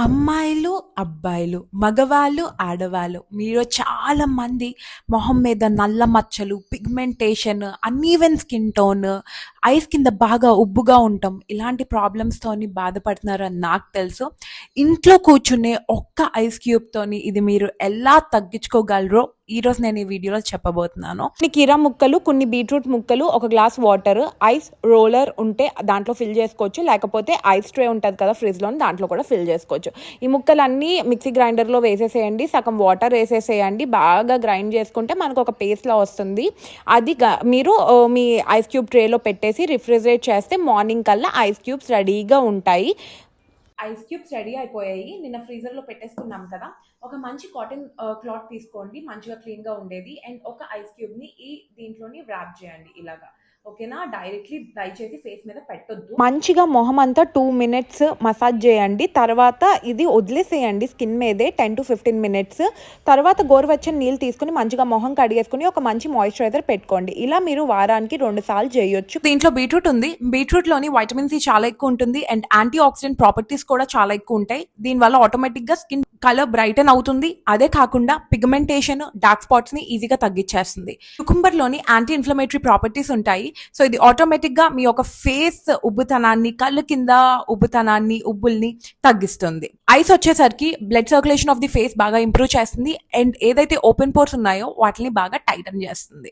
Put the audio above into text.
అమ్మాయిలు, అబ్బాయిలు, మగవాళ్ళు, ఆడవాళ్ళు మీలో చాలా మంది మొహం మీద నల్ల మచ్చలు, pigmentation, uneven skin tone, ice కింద బాగా ఉబ్బుగా ఉండటం ఇలాంటి ప్రాబ్లమ్స్‌తోని బాధపడుతున్నారని నాకు తెలుసు. ఇంట్లో కూర్చునే ఒక్క ఐస్ క్యూబ్‌తోని ఇది మీరు ఎలా తగ్గించుకోగలరో ఈరోజు నేను ఈ వీడియోలో చెప్పబోతున్నాను. కొన్ని కీరా ముక్కలు, కొన్ని బీట్రూట్ ముక్కలు, ఒక గ్లాస్ వాటర్, ఐస్ రోలర్ ఉంటే దాంట్లో ఫిల్ చేసుకోవచ్చు. లేకపోతే ఐస్ ట్రే ఉంటుంది కదా ఫ్రిడ్జ్‌లో, దాంట్లో కూడా ఫిల్ చేసుకోవచ్చు. ఈ ముక్కలన్నీ మిక్సీ గ్రైండర్లో వేసేసేయండి. సగం వాటర్ వేసేసేయండి. బాగా గ్రైండ్ చేసుకుంటే మనకు ఒక పేస్ట్‌లా వస్తుంది. అది మీరు మీ ఐస్ క్యూబ్ ట్రేలో పెట్టేసి రిఫ్రిజిరేట్ చేస్తే మార్నింగ్ కల్లా ఐస్ క్యూబ్స్ రెడీగా ఉంటాయి. ఐస్ క్యూబ్స్ రెడీ అయిపోయాయి. నిన్న ఫ్రీజర్లో పెట్టేసుకున్నాం కదా. ఒక మంచి కాటన్ క్లాత్ తీసుకోండి, మంచిగా క్లీన్గా ఉండేది. అండ్ ఒక ఐస్ క్యూబ్ని దీంట్లోని ర్యాప్ చేయండి ఇలాగా. ఓకేనా? డైరెక్ట్లీ దయచేసి ఫేస్ మీద పెట్టొద్దు. మంచిగా మొహం అంతా 2 మినిట్స్ మసాజ్ చేయండి. తర్వాత ఇది వదిలేసేయండి స్కిన్ మీదే 10 to 15 మినిట్స్. తర్వాత గోరువెచ్చని నీళ్ళు తీసుకుని మంచిగా మొహం కడిగేసుకుని ఒక మంచి మాయిశ్చరైజర్ పెట్టుకోండి. ఇలా మీరు వారానికి 2 సార్లు చేయొచ్చు. దీంట్లో బీట్రూట్ ఉంది. బీట్రూట్లోని వైటమిన్ సి చాలా ఎక్కువ ఉంటుంది అండ్ యాంటీ ఆక్సిడెంట్ ప్రాపర్టీస్ కూడా చాలా ఎక్కువ ఉంటాయి. దీనివల్ల ఆటోమేటిక్గా స్కిన్ కలర్ బ్రైటన్ అవుతుంది. అదే కాకుండా పిగ్మెంటేషన్, డార్క్ స్పాట్స్ ని ఈజీగా తగ్గించేస్తుంది. కుకుంబర్లోని యాంటీ ఇన్ఫ్లమేటరీ ప్రాపర్టీస్ ఉంటాయి. సో ఇది ఆటోమేటిక్గా మీ యొక్క ఫేస్ ఉబ్బుతనాన్ని, కళ్ళు కింద ఉబ్బుతనాన్ని, ఉబ్బుల్ని తగ్గిస్తుంది. ఐస్ వచ్చేసరికి blood circulation of the face బాగా ఇంప్రూవ్ చేస్తుంది అండ్ ఏదైతే ఓపెన్ పోర్స్ ఉన్నాయో వాటిని బాగా టైటన్ చేస్తుంది.